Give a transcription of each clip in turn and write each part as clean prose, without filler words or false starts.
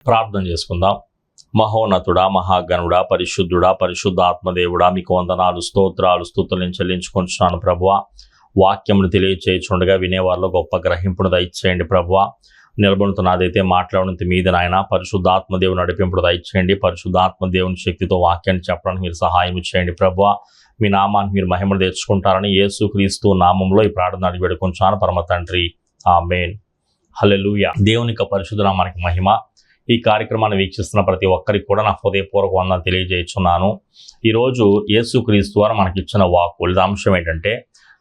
ప్రార్థన చేసుకుందాం. మహోన్నతుడా, మహాగణుడా, పరిశుద్ధుడా, పరిశుద్ధాత్మదేవుడా, మీకు వందనాలు, స్తోత్రాలు, స్తుతులను చెల్లించుకుంటున్నాను ప్రభువా. వాక్యమును తెలియచేయుచుండగా వినేవారిలో గొప్ప గ్రహింపును దయచేయండి ప్రభువా. నిలబడుతున్నదైతే మాట్లాడినంత మీద నాయన పరిశుద్ధాత్మదేవుని నడిపింపుడు దయచేయండి. పరిశుద్ధాత్మదేవుని శక్తితో వాక్యాన్ని చెప్పడానికి మీరు సహాయం చేయండి ప్రభువా. మీ నామాన్ని మీరు మహిమను తెచ్చుకుంటారని యేసుక్రీస్తు నామంలో ఈ ప్రార్థన అడిగి వేడుకుంటున్నాను పరమ తండ్రి, ఆమేన్. హల్లెలూయా. దేవుని యొక్క పరిశుద్ధ నామానికి మహిమ. ఈ కార్యక్రమాన్ని వీక్షిస్తున్న ప్రతి ఒక్కరికి కూడా నా హృదయపూర్వక వందనాలు తెలియజేస్తున్నాను. ఈరోజు యేసుక్రీస్తు ద్వారా మనకి ఇచ్చిన వాక్కు లేదా అంశం ఏంటంటే,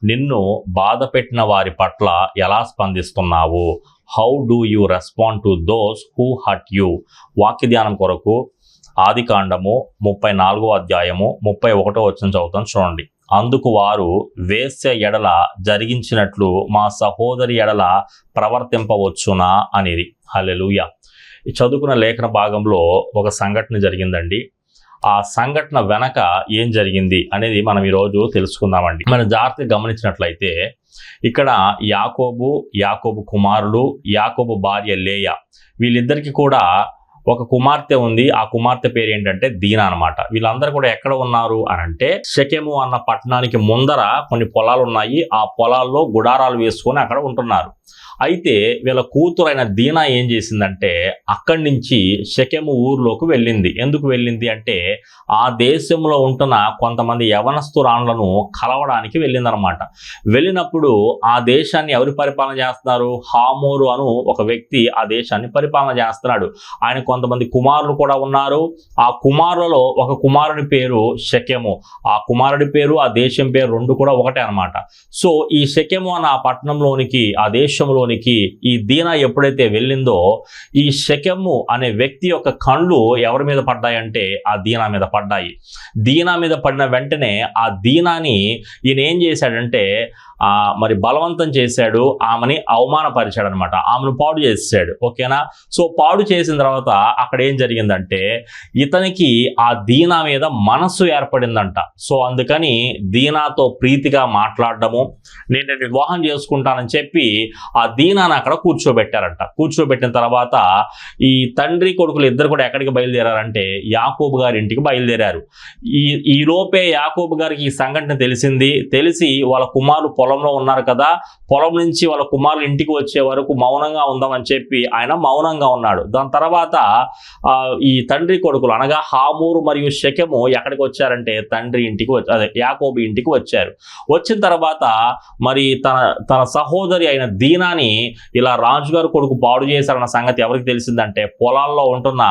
నిన్ను బాధ పెట్టిన వారి పట్ల ఎలా స్పందిస్తున్నావు? How do you respond to those who hurt you? వాక్య ధ్యానం కొరకు ఆదికాండము 34వ అధ్యాయము 31వ వచనం చదువుతాను, చూడండి. అందుకు వారు, వేశ్య ఎడల జరిగించినట్లు మా సహోదరి ఎడల ప్రవర్తింపవచ్చునా అనేది. హల్లెలూయా. ఈ చదువుకున్న లేఖన భాగంలో ఒక సంఘటన జరిగిందండి. ఆ సంఘటన వెనక ఏం జరిగింది అనేది మనం ఈరోజు తెలుసుకుందామండి. మనం జాగ్రత్తగా గమనించినట్లయితే ఇక్కడ యాకోబు కుమారులు, యాకోబు భార్య లేయా, వీళ్ళిద్దరికీ కూడా ఒక కుమార్తె ఉంది. ఆ కుమార్తె పేరు ఏంటంటే దీనా అనమాట. వీళ్ళందరూ కూడా ఎక్కడ ఉన్నారు అని అంటే, షెకెము అన్న పట్టణానికి ముందర కొన్ని పొలాలు ఉన్నాయి. ఆ పొలాల్లో గుడారాలు వేసుకొని అక్కడ ఉంటున్నారు. అయితే వీళ్ళ కూతురైన దీనా ఏం చేసిందంటే, అక్కడి నుంచి షెకెము ఊర్లోకి వెళ్ళింది. ఎందుకు వెళ్ళింది అంటే, ఆ దేశంలో ఉంటున్న కొంతమంది యవనస్తురాండ్లను కలవడానికి వెళ్ళిందనమాట. వెళ్ళినప్పుడు ఆ దేశాన్ని ఎవరు పరిపాలన చేస్తున్నారు? హామోరు అను ఒక వ్యక్తి ఆ దేశాన్ని పరిపాలన చేస్తున్నాడు. ఆయన కొంతమంది కుమారులు కూడా ఉన్నారు. ఆ కుమారులలో ఒక కుమారుడి పేరు షెకెము. ఆ కుమారుడి పేరు, ఆ దేశం పేరు రెండు కూడా ఒకటే అనమాట. సో ఈ షెకెము అన్న ఆ పట్టణంలోనికి, ఆ దేశంలోనికి ఈ దీనా ఎప్పుడైతే వెళ్ళిందో, ఈ షెకెము అనే వ్యక్తి యొక్క కళ్ళు ఎవరి మీద పడ్డాయంటే ఆ దీనా మీద పడ్డాయి. దీనా మీద పడిన వెంటనే ఆ దీనాని ఈయన ఏం చేశాడంటే, మరి బలవంతం చేశాడు, ఆమెని అవమానపరిచాడు అనమాట. ఆమెను పాడు చేసాడు. ఓకేనా? సో పాడు చేసిన తర్వాత అక్కడ ఏం జరిగిందంటే, ఇతనికి ఆ దీనా మీద మనస్సు ఏర్పడిందంట. సో అందుకని దీనాతో ప్రీతిగా మాట్లాడడము, నేను వివాహం చేసుకుంటానని చెప్పి ఆ దీనాను అక్కడ కూర్చోబెట్టారంట. కూర్చోబెట్టిన తర్వాత ఈ తండ్రి కొడుకులు ఇద్దరు కూడా ఎక్కడికి బయలుదేరారంటే యాకోబు గారి ఇంటికి బయలుదేరారు. ఈ లోపే యాకోబు గారికి ఈ సంఘటన తెలిసి వాళ్ళ కుమారులు పొలంలో ఉన్నారు కదా, పొలం నుంచి వాళ్ళ కుమారులు ఇంటికి వచ్చే వరకు మౌనంగా ఉందామని చెప్పి ఆయన మౌనంగా ఉన్నాడు. దాని తర్వాత ఈ తండ్రి కొడుకులు అనగా హామూరు మరియు షెకెము ఎక్కడికి వచ్చారంటే తండ్రి ఇంటికి యాకోబు ఇంటికి వచ్చారు. వచ్చిన తర్వాత మరి తన సహోదరి అయిన దీనాని ఇలా రాజుగారు కొడుకు పాడు చేశారన్న సంగతి ఎవరికి తెలిసిందంటే, పొలాల్లో ఉంటున్న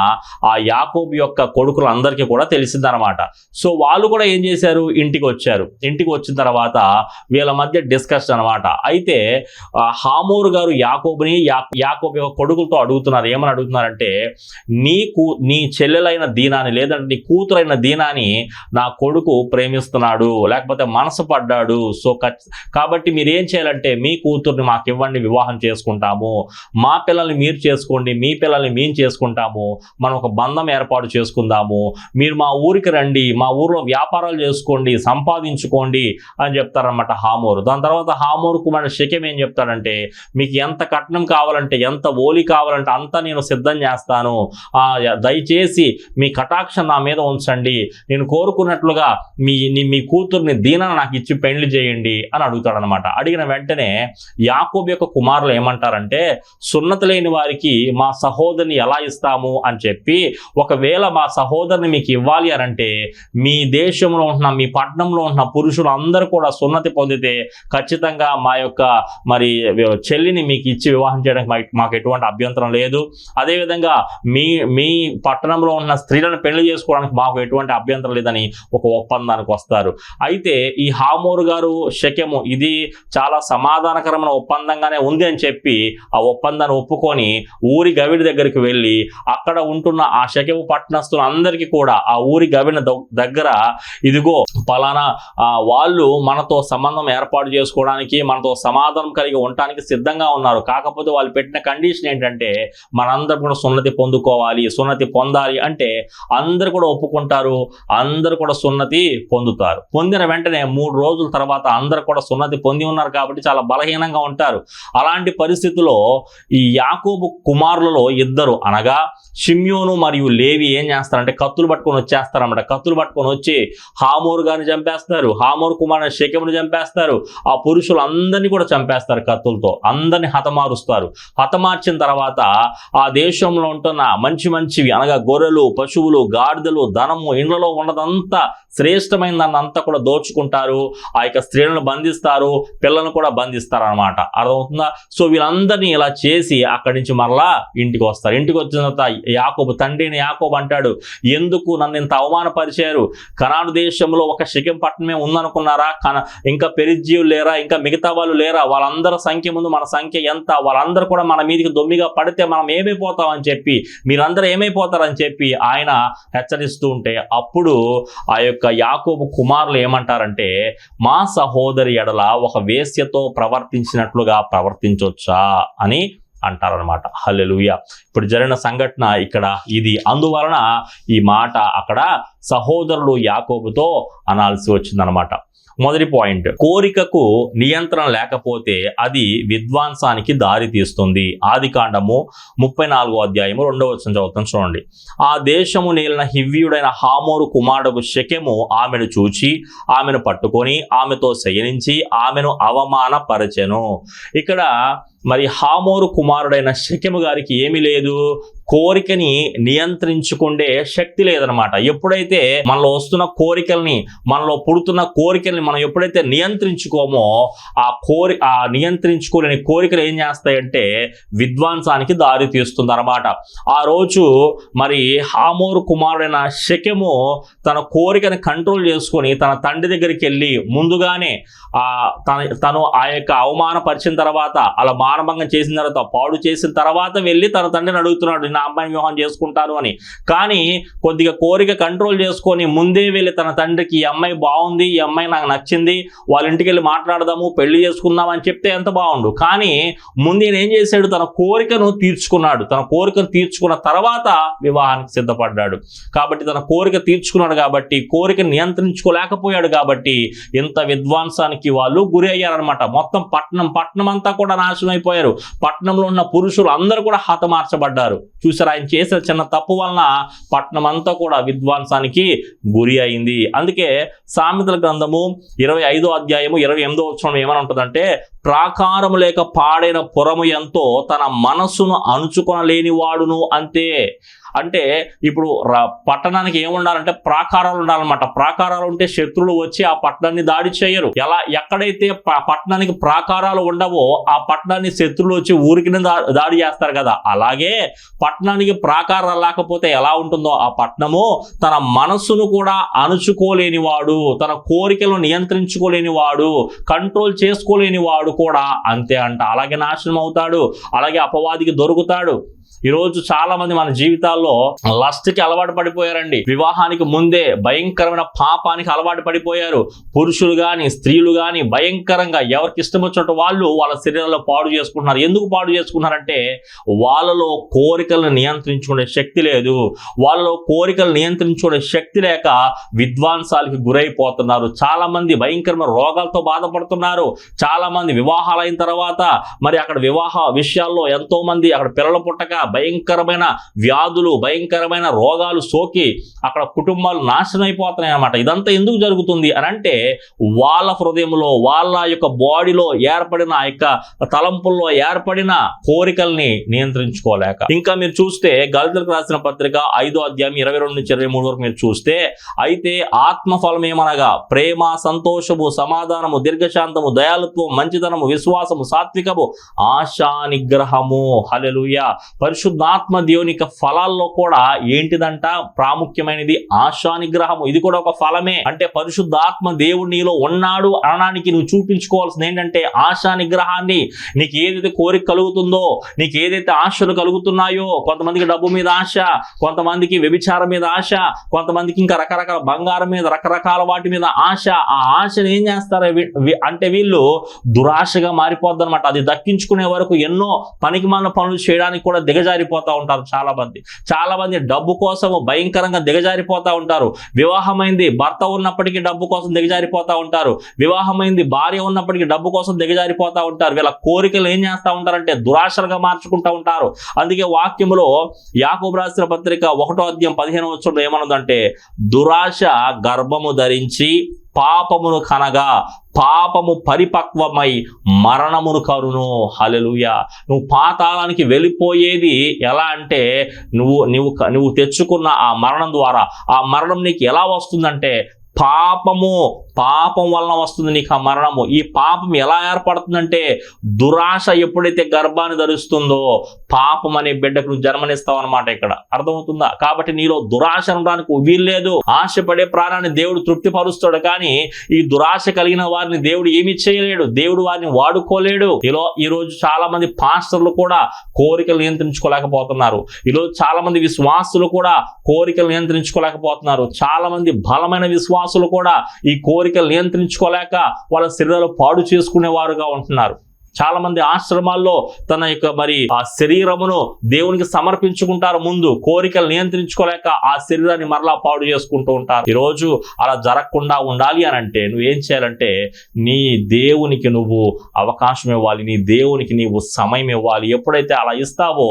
ఆ యాకోబు యొక్క కొడుకులందరికీ కూడా తెలిసిందనమాట. సో వాళ్ళు కూడా ఏం చేశారు, ఇంటికి వచ్చారు. ఇంటికి వచ్చిన తర్వాత వీళ్ళ మధ్య డిస్కషన్ అనమాట. అయితే హామోరు గారు యాకోబు యొక్క కొడుకులతో అడుగుతున్నారు. ఏమని అడుగుతున్నారంటే, నీ చెల్లెలైన దీనాని, లేదంటే నీ కూతురైన దీనాని నా కొడుకు ప్రేమిస్తున్నాడు, లేకపోతే మనసు పడ్డాడు. సో కాబట్టి మీరు ఏం చేయాలంటే, మీ కూతుర్ని మాకు ఇవ్వండి, వివాహం చేసుకుంటాము. మా పిల్లల్ని మీరు చేసుకోండి, మీ పిల్లల్ని మేము చేసుకుంటాము. మనం ఒక బంధం ఏర్పాటు చేసుకుందాము. మీరు మా ఊరికి రండి, మా ఊర్లో వ్యాపారాలు చేసుకోండి, సంపాదించుకోండి అని చెప్తారనమాట హామోరు. దాని తర్వాత హామోరు కుమారుడు షెకెము ఏం చెప్తాడంటే, మీకు ఎంత కట్నం కావాలంటే, ఎంత ఓలి కావాలంటే అంతా నేను సిద్ధం చేస్తాను. దయచేసి మీ కటాక్షం నా మీద ఉంచండి. నేను కోరుకున్నట్లుగా మీ కూతుర్ని దీనాన్ని నాకు ఇచ్చి పెళ్లి చేయండి అని అడుగుతాడనమాట. అడిగిన వెంటనే యాకోబు యొక్క కుమారులు ఏమంటారంటే, సున్నతి లేని వారికి మా సహోదరిని ఎలా ఇస్తాము అని చెప్పి, ఒకవేళ మా సహోదరిని మీకు ఇవ్వాలి అని అంటే, మీ దేశంలో ఉంటున్న, మీ పట్టణంలో ఉంటున్న పురుషులు అందరూ కూడా సున్నతి పొందితే ఖచ్చితంగా మా యొక్క మరి చెల్లిని మీకు ఇచ్చి వివాహం చేయడానికి మాకు ఎటువంటి అభ్యంతరం లేదు. అదేవిధంగా మీ పట్టణంలో ఉన్న స్త్రీలను పెళ్లి చేసుకోవడానికి మాకు ఎటువంటి అభ్యంతరం లేదని ఒక ఒప్పందానికి వస్తారు. అయితే ఈ హామోరు గారు షెకెము ఇది చాలా సమాధానకరమైన ఒప్పందంగానే ఉంది అని చెప్పి ఆ ఒప్పందాన్ని ఒప్పుకొని ఊరి గవిడి దగ్గరికి వెళ్ళి అక్కడ ఉంటున్న ఆ షెకెము పట్టణస్తులందరికీ కూడా ఆ ఊరి గవిడి దగ్గర, ఇదిగో పలానా వాళ్ళు మనతో సంబంధం ఏర్పాటు చేసుకోవడానికి, మనతో సమాధానం కలిగి ఉండటానికి సిద్ధంగా ఉన్నారు. కాకపోతే వాళ్ళు పెట్టిన కండిషన్ ఏంటంటే మనందరం కూడా సున్నతి పొందుకోవాలి, సున్నతి పొందాలి అంటే అందరు కూడా ఒప్పుకుంటారు, అందరు కూడా సున్నతి పొందుతారు. పొందిన వెంటనే 3 రోజుల తర్వాత అందరు కూడా సున్నతి పొంది ఉన్నారు కాబట్టి చాలా బలహీనంగా ఉంటారు. అలాంటి పరిస్థితుల్లో ఈ యాకోబు కుమారులలో ఇద్దరు అనగా షిమ్యోను మరియు లేవి ఏం చేస్తారంటే కత్తులు పట్టుకొని వచ్చేస్తారన్నమాట. కత్తులు పట్టుకొని వచ్చి హామోరు గారిని చంపేస్తారు, హామోరు కుమారుని షెకెముని చంపేస్తారు, ఆ పురుషులందరినీ కూడా చంపేస్తారు కత్తులతో, అందరిని హతమారుస్తారు. హతమార్చిన తర్వాత ఆ దేశంలో ఉంటున్న మంచివి అనగా గొర్రెలు, పశువులు, గాడిదలు, ధనము, ఇండ్లలో ఉన్నదంతా శ్రేష్టమైనదంతా కూడా దోచుకుంటారు. ఆ యొక్క స్త్రీలను బంధిస్తారు, పిల్లలను కూడా బంధిస్తారు అనమాట. అర్థమవుతుందా? సో వీళ్ళందరినీ ఇలా చేసి అక్కడి నుంచి మరలా ఇంటికి వస్తారు. ఇంటికి వచ్చిన తర్వాత యాకోబు తండ్రిని యాకోబు అంటాడు, ఎందుకు నన్ను ఇంత అవమానపరిచారు? కనాను దేశంలో ఒక షెకెం పట్టణమే ఉందనుకున్నారా? ఇంకా పెరిజ్జీవులు లేరా? ఇంకా మిగతా వాళ్ళు లేరా? వాళ్ళందరి సంఖ్య ముందు మన సంఖ్య ఎంత? వాళ్ళందరూ కూడా మన మీదకి దొమ్మిగా పడితే మనం ఏమైపోతామని చెప్పి, మీరందరూ ఏమైపోతారని చెప్పి ఆయన హెచ్చరిస్తూ ఉంటే అప్పుడు ఆ యొక్క యాకోబు కుమారులు ఏమంటారంటే, మా సహోదరి ఎడల ఒక వేశ్యతో ప్రవర్తించినట్లుగా ప్రవర్తించొచ్చా అని అంటారనమాట. హల్లెలూయా. ఇప్పుడు జరిగిన సంఘటన ఇక్కడ ఇది. అందువలన ఈ మాట అక్కడ సహోదరులు యాకోబుతో అనాల్సి వచ్చిందనమాట. మొదటి పాయింట్, కోరికకు నియంత్రణ లేకపోతే అది విధ్వంసానికి దారి తీస్తుంది. ఆదికాండము 34వ అధ్యాయము 2వ వచనం చదువుతాం చూడండి. ఆ దేశము నేలిన హివ్వీయుడైన హామోరు కుమారుడు షెకెము ఆమెను చూచి ఆమెను పట్టుకొని ఆమెతో శయనించి ఆమెను అవమానపరచెను. ఇక్కడ మరి హామోరు కుమారుడైన షెకెము గారికి ఏమీ లేదు, కోరికని నియంత్రించుకుండే శక్తి లేదనమాట. ఎప్పుడైతే మనలో వస్తున్న కోరికల్ని, మనలో పుడుతున్న కోరికల్ని మనం ఎప్పుడైతే నియంత్రించుకోమో ఆ నియంత్రించుకోలేని కోరికలు ఏం చేస్తాయంటే విధ్వంసానికి దారి తీస్తుంది అనమాట. ఆ రోజు మరి హామోరు కుమారుడైన షెకెము తన కోరికని కంట్రోల్ చేసుకొని తన తండ్రి దగ్గరికి వెళ్ళి ముందుగానే తను ఆ యొక్క అవమానపరిచిన తర్వాత, అలా మానభంగం చేసిన తర్వాత, పాడు చేసిన తర్వాత వెళ్ళి తన తండ్రిని అడుగుతున్నాడు, నా అమ్మాయిని వివాహం చేసుకుంటాను అని. కానీ కొద్దిగా కోరిక కంట్రోల్ చేసుకొని ముందే వెళ్ళి తన తండ్రికి ఈ అమ్మాయి బాగుంది, ఈ అమ్మాయి నాకు నచ్చింది, వాళ్ళ ఇంటికి వెళ్ళి మాట్లాడదాము, పెళ్లి చేసుకుందాం అని చెప్తే ఎంత బాగుండు. కానీ ముందు ఏం చేశాడు, తన కోరికను తీర్చుకున్నాడు. తన కోరికను తీర్చుకున్న తర్వాత వివాహానికి సిద్ధపడ్డాడు. కాబట్టి తన కోరిక తీర్చుకున్నాడు కాబట్టి, కోరిక నియంత్రించుకోలేకపోయాడు కాబట్టి ఇంత విధ్వంసానికి వాళ్ళు గురి అయ్యారనమాట. మొత్తం పట్టణం అంతా కూడా నాశనం అయిపోయారు. పట్టణంలో ఉన్న పురుషులు అందరూ కూడా హతమార్చబడ్డారు. చూసారు, ఆయన చేసిన చిన్న తప్పు వలన పట్టణం అంతా కూడా విధ్వంసానికి గురి అయింది. అందుకే సామెతల గ్రంథము 25వ అధ్యాయము 28వ వచనం ఏమని ఉంటుందంటే, ప్రాకారము లేక పాడైన పురము ఎంతో తన మనస్సును అణుచుకొనలేని వాడును అంతే. అంటే ఇప్పుడు పట్టణానికి ఏముండాలంటే ప్రాకారాలు ఉండాలన్నమాట. ప్రాకారాలు ఉంటే శత్రువులు వచ్చి ఆ పట్టణాన్ని దాడి చేయరు. ఎక్కడైతే పట్టణానికి ప్రాకారాలు ఉండవో ఆ పట్టణాన్ని శత్రువులు వచ్చి ఊరికి దాడి చేస్తారు కదా. అలాగే పట్టణానికి ప్రాకారాలు లేకపోతే ఎలా ఉంటుందో ఆ పట్టణము తన మనస్సును కూడా అణుచుకోలేని వాడు, తన కోరికలను నియంత్రించుకోలేని వాడు, కంట్రోల్ చేసుకోలేని వాడు కూడా అంతే అంట. అలాగే నాశనం అవుతాడు, అలాగే అపవాదికి దొరుకుతాడు. ఈరోజు చాలా మంది మన జీవితాల్లో లస్ట్కి అలవాటు పడిపోయారండి. వివాహానికి ముందే భయంకరమైన పాపానికి అలవాటు పడిపోయారు. పురుషులు కానీ స్త్రీలు కానీ భయంకరంగా ఎవరికి ఇష్టం వచ్చినట్టు వాళ్ళు వాళ్ళ శరీరంలో పాడు చేసుకుంటున్నారు. ఎందుకు పాడు చేసుకుంటున్నారంటే వాళ్ళలో కోరికలను నియంత్రించుకునే శక్తి లేదు. వాళ్ళలో కోరికలు నియంత్రించుకునే శక్తి లేక విధ్వంసాలకి గురైపోతున్నారు. చాలా మంది భయంకరమైన రోగాలతో బాధపడుతున్నారు. చాలా మంది వివాహాలైన తర్వాత మరి అక్కడ వివాహ విషయాల్లో ఎంతో మంది అక్కడ పిల్లలు పుట్టక భయంకరమైన వ్యాధులు, భయంకరమైన రోగాలు సోకి అక్కడ కుటుంబాలు నాశనం అయిపోతున్నాయి అన్నమాట. ఇదంతా ఎందుకు జరుగుతుంది అని అంటే వాళ్ళ హృదయంలో, వాళ్ళ యొక్క బాడీలో ఏర్పడిన ఆ యొక్క తలంపుల్లో ఏర్పడిన కోరికల్ని నియంత్రించుకోలేక. ఇంకా మీరు చూస్తే గలతీయులకు రాసిన పత్రిక 5వ అధ్యాయం 22-23 వరకు మీరు చూస్తే, అయితే ఆత్మఫలం ఏమనగా ప్రేమ, సంతోషము, సమాధానము, దీర్ఘశాంతము, దయాళుత్వం, మంచితనము, విశ్వాసము, సాత్వికము, ఆశా నిగ్రహము. హల్లెలూయా. పరిశుద్ధ పరిశుద్ధాత్మ దేవుని యొక్క ఫలాల్లో కూడా ఏంటిదంట ప్రాముఖ్యమైనది ఆశా నిగ్రహము. ఇది కూడా ఒక ఫలమే. అంటే పరిశుద్ధాత్మ దేవుడు నీలో ఉన్నాడు అనడానికి నువ్వు చూపించుకోవాల్సింది ఏంటంటే ఆశా నిగ్రహాన్ని. నీకు ఏదైతే కోరిక కలుగుతుందో, నీకు ఏదైతే ఆశలు కలుగుతున్నాయో, కొంతమందికి డబ్బు మీద ఆశ, కొంతమందికి వ్యభిచారం మీద ఆశ, కొంతమందికి ఇంకా రకరకాల బంగారం మీద, రకరకాల వాటి మీద ఆశ. ఆ ఆశను ఏం చేస్తారు అంటే వీళ్ళు దురాశగా మారిపోద్ది అనమాట. అది దక్కించుకునే వరకు ఎన్నో పనికిమాలిన పనులు చేయడానికి కూడా దిగజారిపోతా ఉంటారు చాలా మంది డబ్బు కోసం భయంకరంగా దిగజారిపోతా ఉంటారు. వివాహమైంది భర్త ఉన్నప్పటికీ డబ్బు కోసం దిగజారిపోతా ఉంటారు. వివాహమైంది భార్య ఉన్నప్పటికీ డబ్బు కోసం దిగజారిపోతా ఉంటారు. వీళ్ళ కోరికలు ఏం చేస్తా ఉంటారంటే దురాశలుగా మార్చుకుంటూ ఉంటారు. అందుకే వాక్యములో యాకోబు రాసిన పత్రిక 1వ అధ్యాయం 15వ వచనంలో ఏమన్నదంటే దురాశ గర్భము ధరించి పాపమును కనగా పాపము పరిపక్వమై మరణమును కరును. హల్లెలూయా. నువ్వు పాతాళానికి వెళ్ళిపోయేది ఎలా అంటే నువ్వు తెచ్చుకున్న ఆ మరణం ద్వారా. ఆ మరణం నీకు ఎలా వస్తుందంటే పాపం వలన వస్తుంది నీకు ఆ మరణము. ఈ పాపం ఎలా ఏర్పడుతుందంటే దురాశ ఎప్పుడైతే గర్భాన్ని ధరిస్తుందో పాపం అనే బిడ్డకు నువ్వు జన్మనిస్తావు అనమాట. ఇక్కడ అర్థమవుతుందా? కాబట్టి నీలో దురాశ అనడానికి వీల్లేదు. ఆశపడే ప్రాణాన్ని దేవుడు తృప్తిపరుస్తాడు, కానీ ఈ దురాశ కలిగిన వారిని దేవుడు ఏమీ చేయలేడు. దేవుడు వారిని వాడుకోలేడు. ఈరోజు చాలా మంది పాస్టర్లు కూడా కోరికలు నియంత్రించుకోలేకపోతున్నారు. ఈరోజు చాలా మంది విశ్వాసులు కూడా కోరికలు నియంత్రించుకోలేకపోతున్నారు. చాలా మంది బలమైన విశ్వాసులు కూడా ఈ కోరికలు నియంత్రించుకోలేక వాళ్ళ శరీరాలు పాడు చేసుకునేవారుగా ఉంటున్నారు. చాలా మంది ఆశ్రమాల్లో తన యొక్క ఆ శరీరమును దేవునికి సమర్పించుకుంటారు. ముందు కోరికలు నియంత్రించుకోలేక ఆ శరీరాన్ని మరలా పాడు చేసుకుంటూ ఉంటారు. ఈరోజు అలా జరగకుండా ఉండాలి అని అంటే నువ్వేం చేయాలంటే నీ దేవునికి నువ్వు అవకాశం ఇవ్వాలి. నీ దేవునికి నీవు సమయం ఇవ్వాలి. ఎప్పుడైతే అలా ఇస్తావో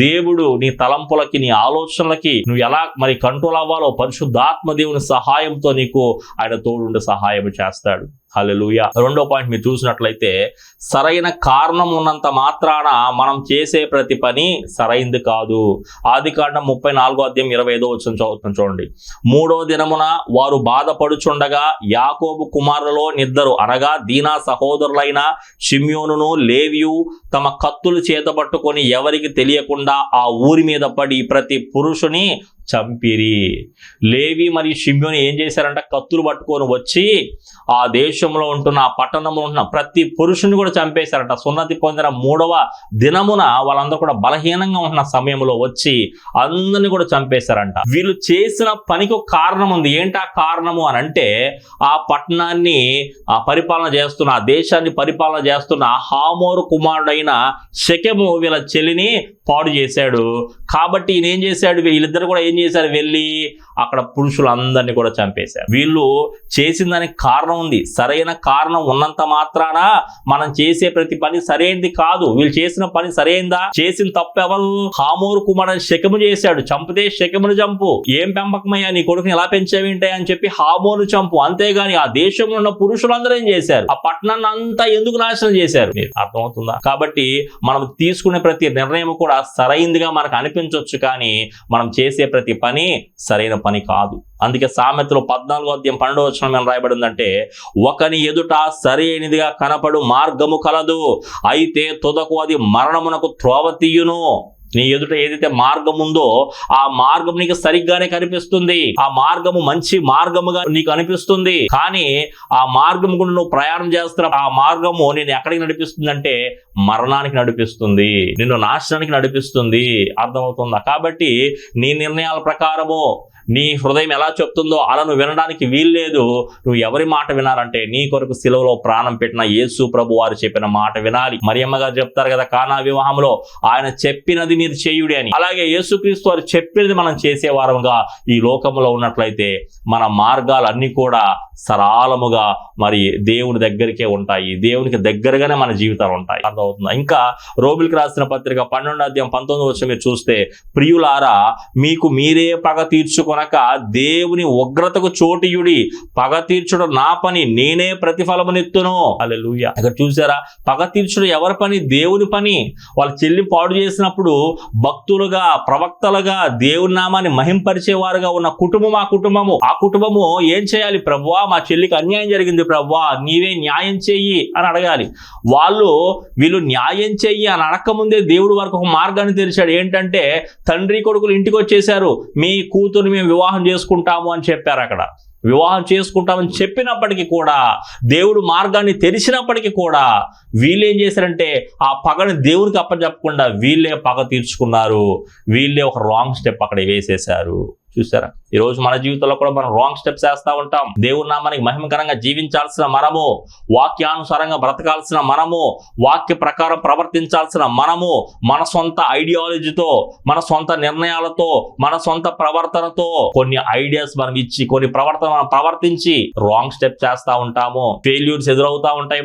దేవుడు నీ తలంపులకి, నీ ఆలోచనలకి నువ్వు ఎలా కంట్రోల్ అవ్వాలో పరిశుద్ధాత్మ దేవుని సహాయంతో నీకు ఆయన తోడుండి సహాయం చేస్తాడు. హల్లెలూయా. 2వ పాయింట్ మీరు చూసినట్లయితే సరైన కారణం ఉన్నంత మాత్రాన మనం చేసే ప్రతి పని సరైంది కాదు. ఆదికాండం 34వ అధ్యాయం 25వ వచనం చదువుతాం చూడండి. 3వ దినమున వారు బాధపడుచుండగా యాకోబు కుమారులలో నిద్దరు అనగా దీనా సహోదరులైన షిమ్యోనును లేవియు తమ కత్తులు చేతబట్టుకొని ఎవరికి తెలియకుండా ఆ ఊరి మీద పడి ప్రతి పురుషుని చంపిరి. లేవి మరియు షిమ్యోను ఏం చేశారంట? కత్తులు పట్టుకొని వచ్చి ఆ దేశంలో ఉంటున్న ఆ పట్టణంలో ఉంటున్న ప్రతి పురుషుని కూడా చంపేశారంట. సున్నతి పొందిన 3వ దినమున వాళ్ళందరూ కూడా బలహీనంగా ఉంటున్న సమయంలో వచ్చి అందరినీ కూడా చంపేశారంట. వీళ్ళు చేసిన పనికి ఒక కారణం ఉంది. ఏంటి ఆ కారణము అని అంటే ఆ పట్టణాన్ని పరిపాలన చేస్తున్న, ఆ దేశాన్ని పరిపాలన చేస్తున్న హామోరు కుమారుడైన షెకెము వీళ్ళ చెల్లిని పాడు చేశాడు. కాబట్టి ఈయన ఏం చేశాడు? వీళ్ళిద్దరు కూడా ఏం చేశారు? వెళ్ళి అక్కడ పురుషులందరినీ కూడా చంపేశారు. వీళ్ళు చేసిన దానికి కారణం ఉంది. సరైన కారణం ఉన్నంత మాత్రాన మనం చేసే ప్రతి పని సరైనది కాదు. వీళ్ళు చేసిన పని సరైనదా? చేసిన తప్పు ఎవరు? హామోరు కుమారుడు షెకెము చేశాడు. చంపితే షెకెమును చంపు. ఏం పెంపకమయ్యా, నీ కొడుకుని ఎలా పెంచావేంటాయి అని చెప్పి హామోను చంపు. అంతేగాని ఆ దేశంలో ఉన్న పురుషులందరూ ఏం చేశారు? ఆ పట్టణాన్ని అంతా ఎందుకు నాశనం చేశారు? అర్థమవుతుందా? కాబట్టి మనం తీసుకునే ప్రతి నిర్ణయం కూడా సరైనదిగా మనకు అనిపించవచ్చు, కానీ మనం చేసే ప్రతి పని సరైన పని కాదు. అందుకే సామెతలో 14వ అధ్యాయం 12వ వచనం ఏం రాయబడిందంటే ఒకని ఎదుట సరైనదిగా కనపడు మార్గము కలదు, అయితే తుదకు అది మరణమునకు త్రోవ తీయును. నీ ఎదుట ఏదైతే మార్గం ఉందో ఆ మార్గం నీకు సరిగ్గానే కనిపిస్తుంది. ఆ మార్గము మంచి మార్గముగా నీకు అనిపిస్తుంది, కానీ ఆ మార్గం కూడా నువ్వు ప్రయాణం చేస్తున్న ఆ మార్గము నేను ఎక్కడికి నడిపిస్తుంది అంటే మరణానికి నడిపిస్తుంది, నిన్ను నాశనానికి నడిపిస్తుంది. అర్థమవుతుందా? కాబట్టి నీ నిర్ణయాల ప్రకారము నీ హృదయం ఎలా చెప్తుందో అలా నువ్వు వినడానికి వీల్లేదు. నువ్వు ఎవరి మాట వినాలంటే నీ కొరకు సిలువలో ప్రాణం పెట్టిన యేసు ప్రభు వారు చెప్పిన మాట వినాలి. మరియమ్మ గారు చెప్తారు కదా కానా వివాహంలో, ఆయన చెప్పినది మీరు చేయుడి అని. అలాగే యేసుక్రీస్తు వారు చెప్పినది మనం చేసేవారముగా ఈ లోకంలో ఉన్నట్లయితే మన మార్గాలన్నీ కూడా సరళముగా దేవుని దగ్గరికే ఉంటాయి. దేవునికి దగ్గరగానే మన జీవితాలు ఉంటాయి. అర్థమవుతుందా? ఇంకా రోమిలికి రాసిన పత్రిక 12వ అధ్యాయం 19వ వచనం మీరు చూస్తే ప్రియులారా మీకు మీరే పగ తీర్చుకొని చేసుకొనక దేవుని ఉగ్రతకు చోటియుడి, పగ తీర్చుడు నా పని, నేనే ప్రతిఫలమునిత్తును. హల్లెలూయా. ఇక్కడ చూసారా, పగ తీర్చుడు ఎవరి పని? దేవుని పని. వాళ్ళ చెల్లి పాడు చేసినప్పుడు భక్తులుగా, ప్రవక్తలుగా, దేవుని నామాన్ని మహింపరిచేవారుగా ఉన్న కుటుంబం ఆ కుటుంబము ఏం చేయాలి? ప్రభువా, మా చెల్లికి అన్యాయం జరిగింది ప్రభువా, నీవే న్యాయం చెయ్యి అని అడగాలి. వీళ్ళు న్యాయం చెయ్యి అని అడగకముందే దేవుడు వారికి ఒక మార్గాన్ని తెరిచాడు. ఏంటంటే, తండ్రి కొడుకులు ఇంటికి వచ్చేసారు, మీ కూతురు మేము వివాహం చేసుకుంటాము అని చెప్పారు. అక్కడ వివాహం చేసుకుంటామని చెప్పినప్పటికీ కూడా, దేవుడు మార్గాన్ని తెరిచినప్పటికీ కూడా వీళ్ళు ఏం చేశారంటే, ఆ పగని దేవునికి అప్పచెప్పకుండా వీళ్ళే పగ తీర్చుకున్నారు. వీళ్ళే ఒక రాంగ్ స్టెప్ అక్కడ వేసేశారు. చూసారా, ఈరోజు మన జీవితంలో కూడా మనం రాంగ్ స్టెప్స్ వేస్తూ ఉంటాం. దేవుని నామానికి మహిమకరంగా జీవించాల్సిన మనము, వాక్యానుసారంగా బ్రతకాల్సిన మనము, వాక్య ప్రకారం ప్రవర్తించాల్సిన మనము, మన సొంత ఐడియాలజీతో, మన సొంత నిర్ణయాలతో, మన సొంత ప్రవర్తనతో కొన్ని ఐడియాస్ మనం ఇచ్చి, కొన్ని ప్రవర్తించి రాంగ్ స్టెప్ చేస్తూ ఉంటాము. ఫెయిల్యూర్స్ ఎదురవుతూ ఉంటాయి.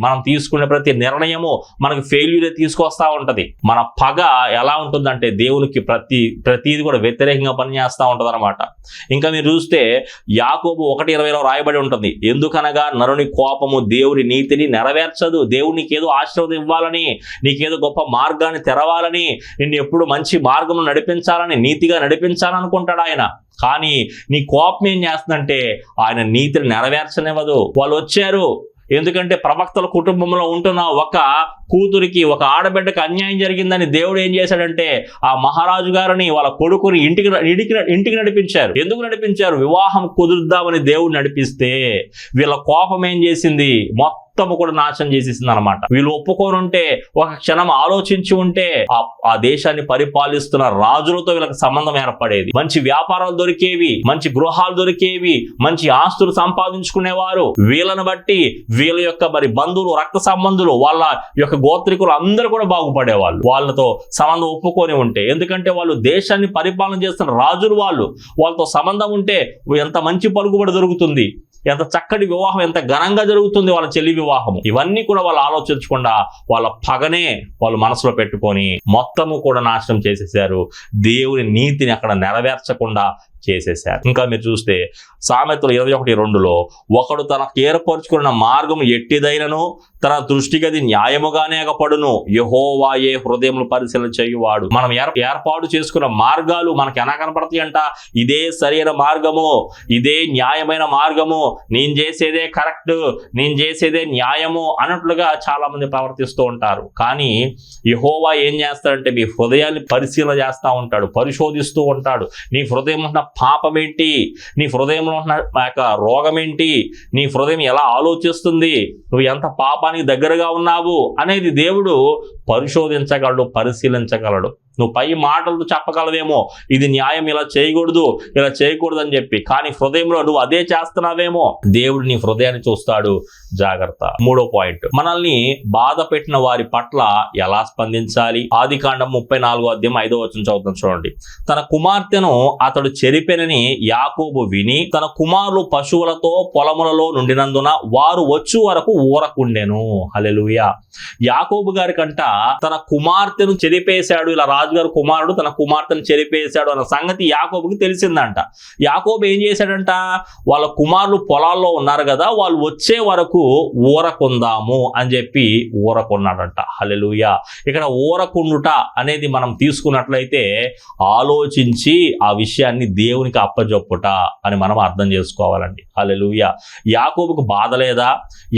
మనం తీసుకునే ప్రతి నిర్ణయము మనకి ఫెయిల్యూరే తీసుకొస్తా ఉంటది. మన పగ ఎలా ఉంటుందంటే, దేవునికి ప్రతిది కూడా వ్యతిరేకంగా పనిచేస్తూ ఉంటది అనమాట. ఇంకా మీరు చూస్తే యాకోబు 1:20 రాయబడి ఉంటుంది, ఎందుకనగా నరుని కోపము దేవుని నీతిని నెరవేర్చదు. దేవుడు నీకేదో ఆశీర్వాదం ఇవ్వాలని, నీకేదో గొప్ప మార్గాన్ని తెరవాలని, నిన్ను ఎప్పుడు మంచి మార్గం నడిపించాలని, నీతిగా నడిపించాలనుకుంటాడు ఆయన. కానీ నీ కోపం ఏం చేస్తుందంటే, ఆయన నీతిని నెరవేర్చనివ్వదు. వాళ్ళు వచ్చారు, ఎందుకంటే ప్రవక్తల కుటుంబంలో ఉంటున్న ఒక కూతురికి, ఒక ఆడబిడ్డకి అన్యాయం జరిగిందని దేవుడు ఏం చేశాడంటే, ఆ మహారాజు గారిని, వాళ్ళ కొడుకుని ఇంటికి నడిపించారు. ఎందుకు నడిపించారు? వివాహం కుదురుద్దామని దేవుడు నడిపిస్తే వీళ్ళ కోపం ఏం చేసింది? మొత్తము కూడా నాశనం చేసేసింది అనమాట. వీళ్ళు ఒప్పుకొని ఉంటే, ఒక క్షణం ఆలోచించి ఉంటే, ఆ దేశాన్ని పరిపాలిస్తున్న రాజులతో వీళ్ళకి సంబంధం ఏర్పడేది. మంచి వ్యాపారాలు దొరికేవి, మంచి గృహాలు దొరికేవి, మంచి ఆస్తులు సంపాదించుకునేవారు. వీళ్ళని బట్టి వీళ్ళ యొక్క బంధువులు, రక్త సంబంధులు, వాళ్ళ యొక్క గోత్రికులు అందరూ కూడా బాగుపడేవాళ్ళు, వాళ్ళతో సంబంధం ఒప్పుకొని ఉంటే. ఎందుకంటే వాళ్ళు దేశాన్ని పరిపాలన చేస్తున్న రాజులు, వాళ్ళతో సంబంధం ఉంటే ఎంత మంచి పలుకుబడి దొరుకుతుంది, ఎంత చక్కటి వివాహం, ఎంత ఘనంగా జరుగుతుంది వాళ్ళ చెల్లి వివాహము. ఇవన్నీ కూడా వాళ్ళు ఆలోచించకుండా వాళ్ళ పగనే వాళ్ళు మనసులో పెట్టుకొని మొత్తము కూడా నాశనం చేసేసారు. దేవుని నీతిని అక్కడ నెరవేర్చకుండా చేసేశారు. ఇంకా మీరు చూస్తే సామెతలు 21:2 ఒకడు తనకు ఏర్పరచుకున్న మార్గం ఎట్టిదైనను తన దృష్టికి అది న్యాయముగానే అగపడును, యెహోవాయే హృదయములు పరిశీలన చేయువాడు. మనం ఏర్పాటు చేసుకున్న మార్గాలు మనకి ఎలా కనపడతాయి అంట? ఇదే సరైన మార్గము, ఇదే న్యాయమైన మార్గము, నేను చేసేదే కరెక్ట్, నేను చేసేదే న్యాయము అన్నట్లుగా చాలా మంది ప్రవర్తిస్తూ ఉంటారు. కానీ యెహోవా ఏం చేస్తాడంటే, మీ హృదయాన్ని పరిశీలన చేస్తూ ఉంటాడు, పరిశోధిస్తూ ఉంటాడు. నీ హృదయం ఉన్న పాపం ఏంటి, నీ హృదయంలో ఉన్న రోగం ఏంటి, నీ హృదయం ఎలా ఆలోచిస్తుంది, నువ్వు ఎంత పాపానికి దగ్గరగా ఉన్నావు అనేది దేవుడు పరిశోధించగలడు, పరిశీలించగలడు. నువ్వు పై మాటలతో చెప్పగలవేమో, ఇది న్యాయం, ఇలా చేయకూడదు, ఇలా చేయకూడదు అని చెప్పి, కానీ హృదయంలో నువ్వు అదే చేస్తున్నావేమో. దేవుడు నీ హృదయాన్ని చూస్తాడు, జాగ్రత్త. 3వ పాయింట్, మనల్ని బాధ పెట్టిన వారి పట్ల ఎలా స్పందించాలి? ఆదికాండం 34:5 చదువుతాం చూడండి. తన కుమార్తెను అతడు చెరిపెనని యాకోబు విని తన కుమారులు పశువులతో పొలములలో నుండినందున వారు వచ్చు వరకు ఊరకుండెను. హల్లెలూయా. యాకోబు గారి కంట తన కుమార్తెను చెరిపేశాడు, ఇలా రాజుగారు కుమారుడు తన కుమార్తెను చెరిపేశాడు అన్న సంగతి యాకోబుకి తెలిసిందంట. యాకోబు ఏం చేశాడంట, వాళ్ళ కుమారులు పొలాల్లో ఉన్నారు కదా, వాళ్ళు వచ్చే వరకు ఊరకుందాము అని చెప్పి ఊరకున్నాడంట. హల్లెలూయా. ఇక్కడ ఊరకుండుట అనేది మనం తీసుకున్నట్లయితే ఆలోచించి ఆ విషయాన్ని దేవునికి అప్పజొప్పుట అని మనం అర్థం చేసుకోవాలండి. హల్లెలూయా. యాకోబుకు బాధ లేదా,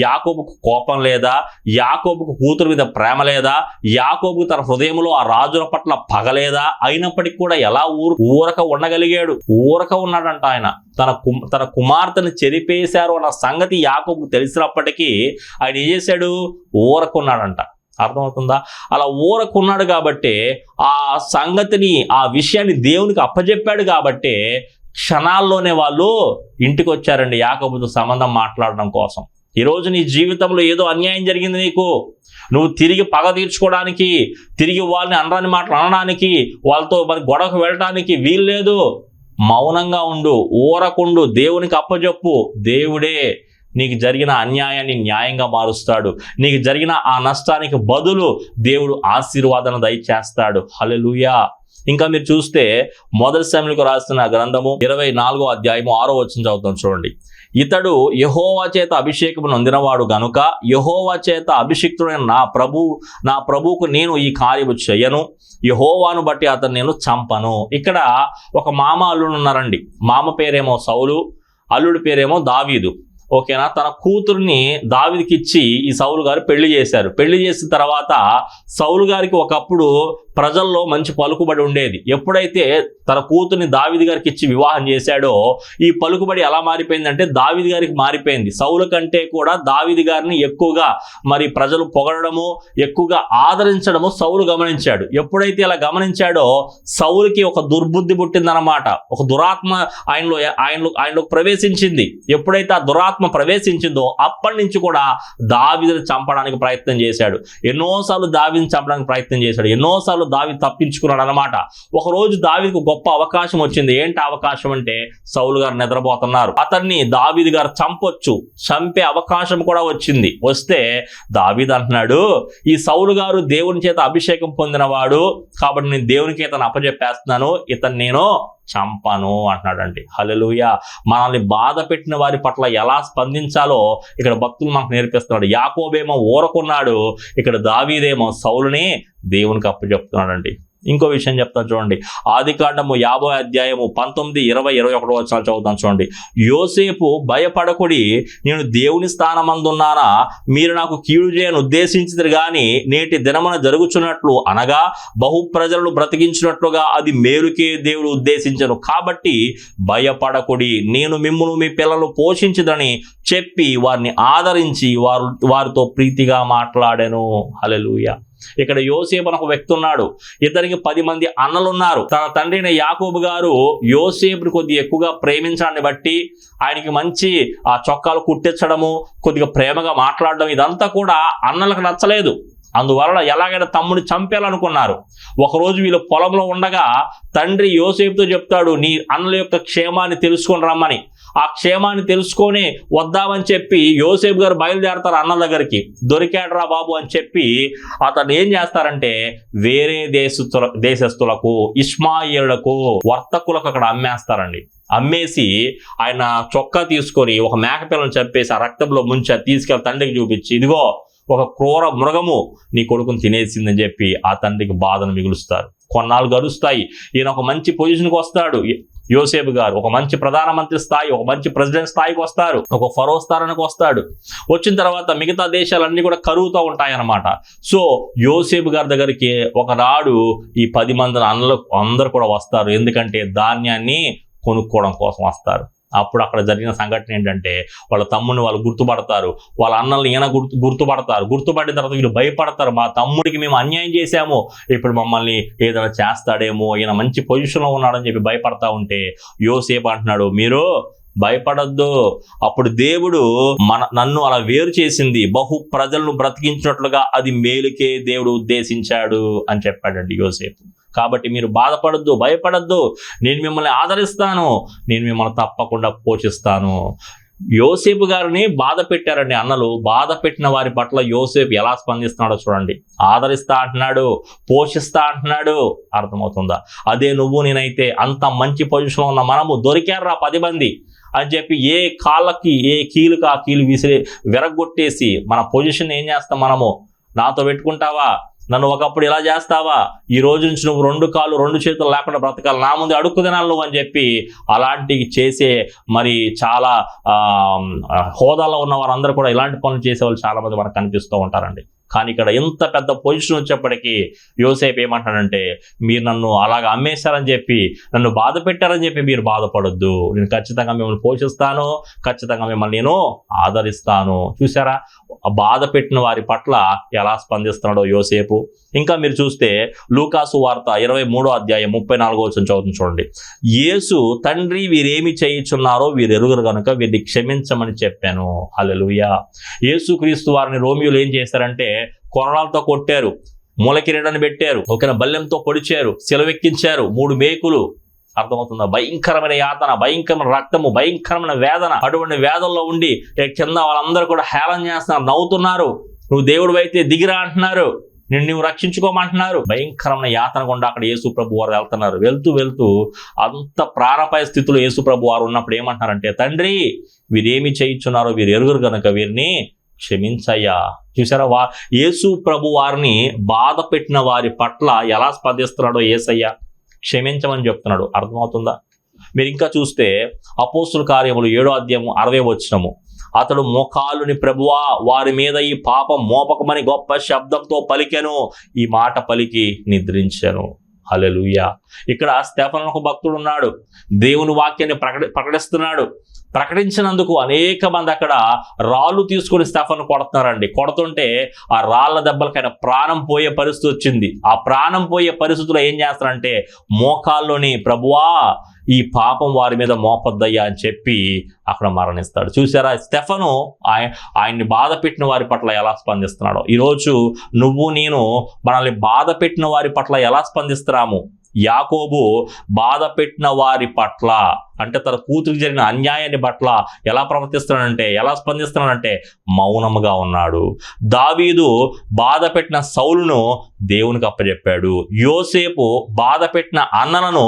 యాకోబుకు కోపం లేదా, యాకోబుకు కూతురు మీద ప్రేమ లేదా, యాకోబుకు తన హృదయంలో ఆ రాజుల పట్ల పగలేదా? అయినప్పటికీ కూడా ఎలా ఊరక ఉండగలిగాడు? ఊరక ఉన్నాడంట ఆయన. తన కుమార్తెను చెరిపేశారు అన్న సంగతి యాకోబుకు తెలిసినప్పటికీ ఆయన ఏం చేశాడు? ఊరకున్నాడంట. అర్థమవుతుందా? అలా ఊరకున్నాడు కాబట్టి, ఆ సంగతిని, ఆ విషయాన్ని దేవునికి అప్పజెప్పాడు కాబట్టి క్షణాల్లోనే వాళ్ళు ఇంటికి వచ్చారండి యాకోబుతో సంబంధం మాట్లాడడం కోసం. ఈరోజు నీ జీవితంలో ఏదో అన్యాయం జరిగింది నీకు, నువ్వు తిరిగి పగ తీర్చుకోవడానికి, తిరిగి వాళ్ళని అనరాని మాటలు అనడానికి, వాళ్ళతో గొడవకు వెళ్ళడానికి వీల్లేదు. మౌనంగా ఉండు, ఊరకుండు, దేవునికి అప్పజెప్పు. దేవుడే నీకు జరిగిన అన్యాయాన్ని న్యాయంగా మారుస్తాడు. నీకు జరిగిన ఆ నష్టానికి బదులు దేవుడు ఆశీర్వాదాన్ని దయచేస్తాడు. హల్లెలూయా. ఇంకా మీరు చూస్తే మొదటి సమూయేలుకు రాసిన గ్రంథము 24వ అధ్యాయము 6వ వచనం చదువుతాం చూడండి. ఇతడు యెహోవా చేత అభిషేకము నొందినవాడు గనుక యెహోవా చేత అభిషిక్తుడైన నా ప్రభువుకు నేను ఈ కార్యము చెయ్యను, యెహోవాను బట్టి అతను నేను చంపను. ఇక్కడ ఒక మామ అల్లుడు ఉన్నారండి. మామ పేరేమో సౌలు, అల్లుడి పేరేమో దావీదు. ఓకేనా? తన కూతుర్ని దావీదుకి ఇచ్చి ఈ సౌలు గారు పెళ్లి చేశారు. పెళ్లి చేసిన తర్వాత సౌలు గారికి ఒకప్పుడు ప్రజల్లో మంచి పలుకుబడి ఉండేది. ఎప్పుడైతే తన కూతుర్ని దావీదు గారికి ఇచ్చి వివాహం చేశాడో ఈ పలుకుబడి ఎలా మారిపోయిందంటే దావీదు గారికి మారిపోయింది. సౌలు కంటే కూడా దావీదు గారిని ఎక్కువగా మరి ప్రజలు పొగడము, ఎక్కువగా ఆదరించడము సౌలు గమనించాడు. ఎప్పుడైతే ఇలా గమనించాడో సౌలుకి ఒక దుర్బుద్ధి పుట్టిందన్నమాట. ఒక దురాత్మ ఆయనలో ప్రవేశించింది. ఎప్పుడైతే ఆ దురాత్మ ప్రవేశించిందో అప్పటి నుంచి కూడా దావీదుని చంపడానికి ప్రయత్నం చేశాడు. ఎన్నోసార్లు దావీదుని చంపడానికి ప్రయత్నం చేశాడు. ఎన్నోసార్లు దావీదు తప్పించుకున్నాడు అన్నమాట. ఒకరోజు దావీదుకు గొప్ప అవకాశం వచ్చింది. ఏంటి అవకాశం అంటే సౌలు గారు నిద్రపోతున్నారు. అతన్ని దావీదు గారు చంపే అవకాశం కూడా వచ్చింది. వస్తే దావీదు అంటున్నాడు, ఈ సౌలు గారు దేవుని చేత అభిషేకం పొందినవాడు కాబట్టి నేను దేవునికి ఇతను అప్పచెప్పేస్తున్నాను, ఇతను నేను చంపను అంటున్నాడండి. హల్లెలూయా. మనల్ని బాధ పెట్టిన వారి పట్ల ఎలా స్పందించాలో ఇక్కడ భక్తులు మనకు నేర్పిస్తున్నాడు. యాకోబేమో ఊరకున్నాడు, ఇక్కడ దావీదేమో సౌలుని దేవునికి అప్పచెప్తున్నాడండి. ఇంకో విషయం చెప్తాను చూడండి. ఆదికాండము 50వ అధ్యాయము 19, 20, 21 వచనాలు చదువుతాను చూడండి. యోసేపు భయపడకుడి, నేను దేవుని స్థానమందున్నానా, మీరు నాకు కీడు చేయని ఉద్దేశించిరు గాని నేటి దినమున జరుగుచున్నట్లు అనగా బహు ప్రజలను బ్రతికించినట్లుగా అది మేలుకే దేవుడు ఉద్దేశించను. కాబట్టి భయపడకుడి, నేను మిమ్మును మీ పిల్లలు పోషించదని చెప్పి వారిని ఆదరించి వారితో ప్రీతిగా మాట్లాడాను. హల్లెలూయా. ఇక్కడ యోసేపు అని ఒక వ్యక్తి ఉన్నాడు. ఇతనికి 10 మంది అన్నలు ఉన్నారు. తన తండ్రి అయిన యాకోబు గారు యోసేపుని కొద్దిగా ఎక్కువగా ప్రేమించడాన్ని బట్టి ఆయనకి మంచి ఆ చొక్కాలు కుట్టించడము, కొద్దిగా ప్రేమగా మాట్లాడడం ఇదంతా కూడా అన్నలకు నచ్చలేదు. అందువలన ఎలాగైనా తమ్ముని చంపేయాలనుకున్నారు. ఒకరోజు వీళ్ళు పొలంలో ఉండగా తండ్రి యోసేపుతో చెప్తాడు, నీ అన్నల యొక్క క్షేమాన్ని తెలుసుకొని రమ్మని. ఆ క్షేమాన్ని తెలుసుకొని వద్దామని చెప్పి యోసేపు గారు బయలుదేరతారు అన్నల దగ్గరికి. దొరికాడరా బాబు అని చెప్పి అతను ఏం చేస్తారంటే వేరే దేశస్తులకు, ఇష్మాయేలులకు, వర్తకులకు అక్కడ అమ్మేస్తారండి. అమ్మేసి ఆయన చొక్కా తీసుకొని ఒక మేకపిల్లను చంపేసి ఆ రక్తంలో ముంచి తీసుకెళ్ళి తండ్రికి చూపించి, ఇదిగో ఒక క్రూర మృగము నీ కొడుకుని తినేసిందని చెప్పి ఆ తండ్రికి బాధను మిగులుస్తారు. కొన్నాళ్ళు గడుస్తాయి. ఈయన ఒక మంచి పొజిషన్కి వస్తాడు. యోసేపు గారు ఒక మంచి ప్రధానమంత్రి స్థాయి, ఒక మంచి ప్రెసిడెంట్ స్థాయికి వస్తారు, ఒక ఫరో స్థానానికి వస్తాడు. వచ్చిన తర్వాత మిగతా దేశాలన్నీ కూడా కరుగుతూ ఉంటాయన్నమాట. సో యోసేపు గారి దగ్గరికి ఒకనాడు ఈ 10 మంది అన్నలు అందరూ కూడా వస్తారు. ఎందుకంటే ధాన్యాన్ని కొనుక్కోవడం కోసం వస్తారు. అప్పుడు అక్కడ జరిగిన సంఘటన ఏంటంటే వాళ్ళ తమ్ముడిని వాళ్ళు గుర్తుపడతారు, వాళ్ళ అన్నల్ని ఈయన గుర్తుపడతారు. గుర్తుపడిన తర్వాత వీళ్ళు భయపడతారు, మా తమ్ముడికి మేము అన్యాయం చేశాము, ఇప్పుడు మమ్మల్ని ఏదైనా చేస్తాడేమో, ఈయన మంచి పొజిషన్లో ఉన్నాడని చెప్పి భయపడతా ఉంటే యోసేపు అంటున్నాడు, మీరు భయపడద్దు, అప్పుడు దేవుడు నన్ను అలా వేరు చేసింది, బహు ప్రజలను బ్రతికించినట్లుగా అది మేలుకే దేవుడు ఉద్దేశించాడు అని చెప్పాడండి యోసేపు. కాబట్టి మీరు బాధపడద్దు, భయపడద్దు, నేను మిమ్మల్ని ఆదరిస్తాను, నేను మిమ్మల్ని తప్పకుండా పోషిస్తాను. యోసేపు గారిని బాధ పెట్టారండి అన్నలు. బాధ పెట్టిన వారి పట్ల యోసేపు ఎలా స్పందిస్తున్నాడో చూడండి. ఆదరిస్తా అంటున్నాడు, పోషిస్తా అంటున్నాడు. అర్థమవుతుందా? అదే నువ్వు నేనైతే అంత మంచి పొజిషన్లో ఉన్న మనము దొరికారా 10 మంది అని చెప్పి ఏ కాళ్ళకి ఏ కీలుకి ఆ కీలు విరగొట్టేసి మన పొజిషన్ ఏం చేస్తాం మనము? నాతో పెట్టుకుంటావా? నన్ను ఒకప్పుడు ఇలా చేస్తావా? ఈ రోజు నుంచి నువ్వు 2 కాళ్ళు 2 చేతులు లేకుండా బ్రతకాలి, నా ముందు అడుక్కు తినాలి నువ్వు అని చెప్పి అలాంటివి చేసే మరి చాలా హోదాలో ఉన్న వారందరూ కూడా ఇలాంటి పనులు చేసేవాళ్ళు చాలామంది మనకు కనిపిస్తూ ఉంటారండి. కానీ ఇక్కడ ఎంత పెద్ద పొజిషన్ వచ్చేప్పటికీ యోసేపు ఏమంటాడంటే, మీరు నన్ను అలాగ అమ్మేశారని చెప్పి, నన్ను బాధ పెట్టారని చెప్పి మీరు బాధపడొద్దు, నేను ఖచ్చితంగా మిమ్మల్ని పోషిస్తాను, ఖచ్చితంగా మిమ్మల్ని నేను ఆదరిస్తాను. చూసారా బాధ పెట్టిన వారి పట్ల ఎలా స్పందిస్తున్నాడో యోసేపు. ఇంకా మీరు చూస్తే లూకాసు వార్త 23వ అధ్యాయం 34వ వచనం చదువుతుంది చూడండి. యేసు, తండ్రి వీరేమి చేయుచున్నారో వీరు ఎరుగరు కనుక వీరిని క్షమించమని చెప్పాను. హల్లెలూయా. యేసుక్రీస్తు వారిని రోమియోలు ఏం చేశారంటే కొరడాలతో కొట్టారు, మూల కిరీటాన్ని పెట్టారు, ఓకేనా, బల్లెంతో పొడిచారు, సిలువెక్కించారు, 3 మేకులు. అర్థమవుతుందా? భయంకరమైన యాతన, భయంకరమైన రక్తము, భయంకరమైన వేదన. అటువంటి వేదనలో ఉండి కింద వాళ్ళందరూ కూడా హేళన చేస్తున్నారు, నవ్వుతున్నారు. నువ్వు దేవుడు అయితే దిగిరా అంటున్నారు. నిన్ను నువ్వు రక్షించుకోమంటున్నారు. భయంకరమైన యాతన గుండా అక్కడ యేసు ప్రభు వారు వెళ్తున్నారు. వెళ్తూ వెళ్తూ అంత ప్రాణాపాయ స్థితిలో యేసు ప్రభు వారు ఉన్నప్పుడు ఏమంటున్నారంటే, తండ్రి వీరేమి చేయించున్నారో వీరు ఎరుగురు గనుక వీరిని క్షమించయ్యా. చూసారా, యేసు ప్రభు వారిని బాధ పెట్టిన వారి పట్ల ఎలా స్పందిస్తున్నాడో యేసయ్య క్షమించమని చెప్తున్నాడు. అర్థమవుతుందా? మీరు ఇంకా చూస్తే అపోస్తుల కార్యములు 7వ అధ్యాయము 60వ వచనము, అతడు మోకాలుని ప్రభువా వారి మీద ఈ పాపం మోపకమని గొప్ప శబ్దంతో పలికెను, ఈ మాట పలికి నిద్రించెను. హల్లెలూయా. ఇక్కడ స్తెఫను ఒక భక్తుడు ఉన్నాడు, దేవుని వాక్యాన్ని ప్రకటిస్తున్నాడు. ప్రకటించినందుకు అనేక మంది అక్కడ రాళ్ళు తీసుకొని స్తెఫను కొడుతున్నారండి. కొడుతుంటే ఆ రాళ్ల దెబ్బలకి ఆయన ప్రాణం పోయే పరిస్థితి వచ్చింది. ఆ ప్రాణం పోయే పరిస్థితిలో ఏం చేస్తారంటే, మోకాల్లోని ప్రభువా ఈ పాపం వారి మీద మోపొద్దయ్యా అని చెప్పి అక్కడ మరణిస్తాడు. చూసారా, స్తెఫను ఆయన్ని బాధ పెట్టిన వారి పట్ల ఎలా స్పందిస్తున్నాడో. ఈరోజు నువ్వు నేను మనల్ని బాధ పెట్టిన వారి పట్ల ఎలా స్పందిస్తున్నాము? యాకోబు బాధ పెట్టిన వారి పట్ల, అంటే తన కూతురికి జరిగిన అన్యాయాన్ని పట్ల ఎలా ప్రవర్తిస్తున్నాడంటే, ఎలా స్పందిస్తున్నాడంటే మౌనముగా ఉన్నాడు. దావీదు బాధ పెట్టిన సౌలును దేవునికి అప్పచెప్పాడు. యోసేపు బాధ పెట్టిన అన్నలను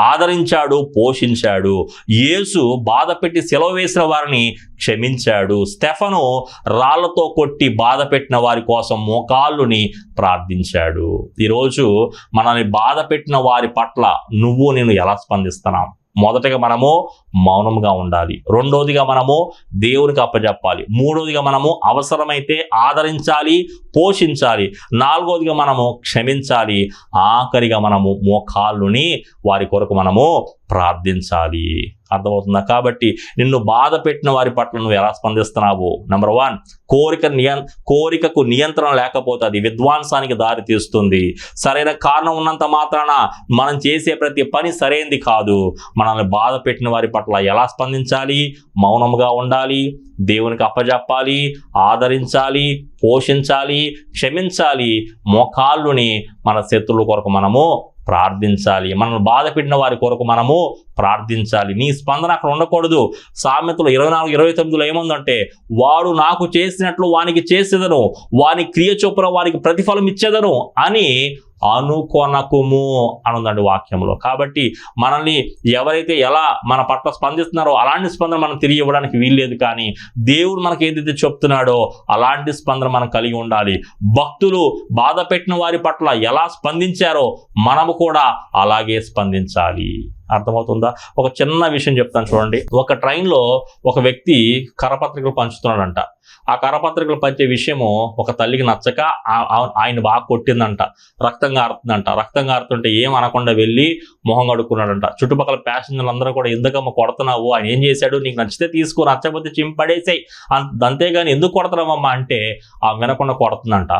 ఆదరించాడు, పోషించాడు. యేసు బాధ పెట్టి సెలవు వేసిన వారిని క్షమించాడు. స్తెఫను రాళ్లతో కొట్టి బాధ పెట్టిన వారి కోసం మోకాళ్ళుని ప్రార్థించాడు. ఈరోజు మనల్ని బాధ పెట్టిన వారి పట్ల నువ్వు నేను ఎలా స్పందిస్తున్నాం? మొదటగా మనము మౌనంగా ఉండాలి. రెండోదిగా మనము దేవునికి అప్పచెప్పాలి. మూడోదిగా మనము అవసరమైతే ఆదరించాలి, పోషించాలి. నాలుగోదిగా మనము క్షమించాలి. ఆఖరిగా మనము మోకాళ్ళుని వారి కొరకు మనము ప్రార్థించాలి. అర్థమవుతుందా? కాబట్టి నిన్ను బాధ పెట్టిన వారి పట్ల నువ్వు ఎలా స్పందిస్తున్నావు? నెంబర్ 1, కోరికకు నియంత్రణ లేకపోతే అది విధ్వంసానికి దారి తీస్తుంది. సరైన కారణం ఉన్నంత మాత్రాన మనం చేసే ప్రతి పని సరైనది కాదు. మనల్ని బాధ పెట్టిన వారి పట్ల ఎలా స్పందించాలి? మౌనంగా ఉండాలి, దేవునికి అప్పజెప్పాలి, ఆదరించాలి, పోషించాలి, క్షమించాలి. మోకాళ్ళుని మన శత్రువుల కొరకు మనము ప్రార్థించాలి. మనల్ని బాధ పెట్టిన వారి కొరకు మనము ప్రార్థించాలి. నీ స్పందన అక్కడ ఉండకూడదు. సామెతలు 24:29 ఏముందంటే, వాడు నాకు చేసినట్లు వానికి చేసేదను, వాని క్రియ చొప్పున వానికి ప్రతిఫలం ఇచ్చేదను అని అనుకొనకుము అనుందండి వాక్యంలో. కాబట్టి మనల్ని ఎవరైతే ఎలా మన పట్ల స్పందిస్తున్నారో అలాంటి స్పందన మనం తిరిగి ఇవ్వడానికి వీల్లేదు. కానీ దేవుడు మనకి ఏదైతే చెప్తున్నాడో అలాంటి స్పందన మనం కలిగి ఉండాలి. భక్తులు బాధ పెట్టిన వారి పట్ల ఎలా స్పందించారో మనము కూడా అలాగే స్పందించాలి. అర్థమవుతుందా? ఒక చిన్న విషయం చెప్తాను చూడండి. ఒక ట్రైన్లో ఒక వ్యక్తి కరపత్రికలు పంచుతున్నాడంట. ఆ కరపత్రికలు పంచే విషయము ఒక తల్లికి నచ్చక ఆయన బాగా కొట్టిందంట. రక్తం కారుతుందంట. రక్తం కారుతుంటే ఏం అనకుండా వెళ్ళి మొహం కడుక్కున్నాడంట. చుట్టుపక్కల ప్యాసింజర్లు అందరూ కూడా ఎందుకమ్మ కొడుతున్నావు, ఆయన ఏం చేశాడు, నీకు నచ్చితే తీసుకో, నచ్చకపోతే చింపడేసాయి, అంతేగాని ఎందుకు కొడతామమ్మా అంటే ఆమె వినకుండా కొడుతుందంట.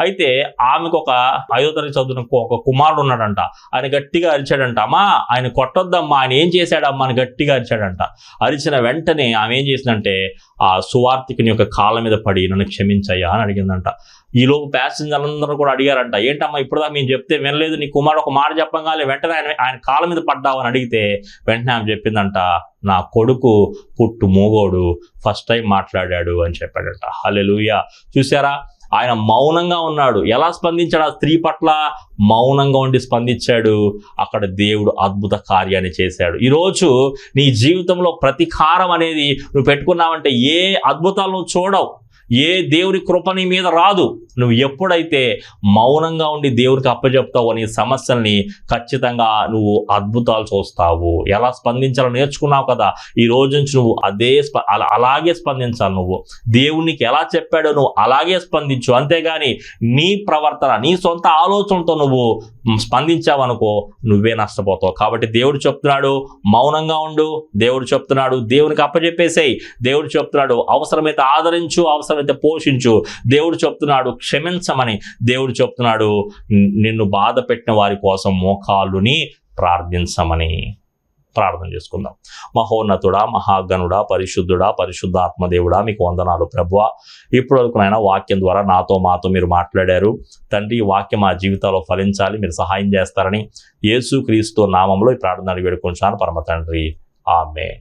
అయితే ఆమెకు ఒక 5వ తరగతి చదువున ఒక కుమారుడు ఉన్నాడంట. ఆయన గట్టిగా అరిచాడంట, అమ్మా ఆయన కొట్టొద్దమ్మా, ఆయన ఏం చేశాడమ్మా అని గట్టిగా అరిచాడంట. అరిచిన వెంటనే ఆమె ఏం చేసిందంటే ఆ సువార్థికుని యొక్క కాళ్ళ మీద పడి నన్ను క్షమించయ్యా అని అడిగిందంట. ఈలోపు ప్యాసింజర్లు అందరూ కూడా అడిగారంట, ఏంటమ్మా ఇప్పుడుదా మేము చెప్తే వినలేదు, నీ కుమారుడు ఒక మాట చెప్పగానే వెంటనే ఆయన కాళ్ళ మీద పడ్డావు అని అడిగితే వెంటనే ఆమె చెప్పిందంట, నా కొడుకు పుట్టు మూగోడు, ఫస్ట్ టైం మాట్లాడాడు అని చెప్పాడంట. హల్లెలూయా. చూసారా, ఆయన మౌనంగా ఉన్నాడు. ఎలా స్పందించాడు? ఆ స్త్రీ పట్ల మౌనంగా ఉండి స్పందించాడు. అక్కడ దేవుడు అద్భుత కార్యాన్ని చేశాడు. ఈరోజు నీ జీవితంలో ప్రతీకారం అనేది నువ్వు పెట్టుకున్నావంటే ఏ అద్భుతాలు నువ్వు చూడవు, ఏ దేవుని కృప నీ మీద రాదు. నువ్వు ఎప్పుడైతే మౌనంగా ఉండి దేవుడికి అప్పచెప్తావో నీ సమస్యల్ని ఖచ్చితంగా నువ్వు అద్భుతాలు చూస్తావు. ఎలా స్పందించాలో నేర్చుకున్నావు కదా, ఈ రోజు నుంచి నువ్వు అలాగే స్పందించాలి. నువ్వు దేవునికి ఎలా చెప్పాడో నువ్వు అలాగే స్పందించు. అంతేగాని నీ ప్రవర్తన, నీ సొంత ఆలోచనతో నువ్వు స్పందించావనుకో నువ్వే నష్టపోతావు. కాబట్టి దేవుడు చెప్తున్నాడు మౌనంగా ఉండు, దేవుడు చెప్తున్నాడు దేవునికి అప్పచెప్పేసేయి, దేవుడు చెప్తున్నాడు అవసరమైతే ఆదరించు, అవసరమైతే పోషించు, దేవుడు చెప్తున్నాడు క్షమించమని, దేవుడు చెప్తున్నాడు నిన్ను బాధ పెట్టిన వారి కోసం మోకాళ్ళుని ప్రార్థించమని. ప్రార్థన చేసుకుందాం. మహోన్నతుడా, మహాగణుడా, పరిశుద్ధుడా, పరిశుద్ధాత్మదేవుడా, మీకు వందనాలు ప్రభువా. ఇప్పటి వరకు నాయన వాక్యం ద్వారా మాతో మీరు మాట్లాడారు తండ్రి. ఈ వాక్యం మా జీవితాల్లో ఫలించాలి, మీరు సహాయం చేస్తారని యేసుక్రీస్తు నామంలో ఈ ప్రార్థన వేడుకొంచున్నాను పరమ తండ్రి. ఆమేన్.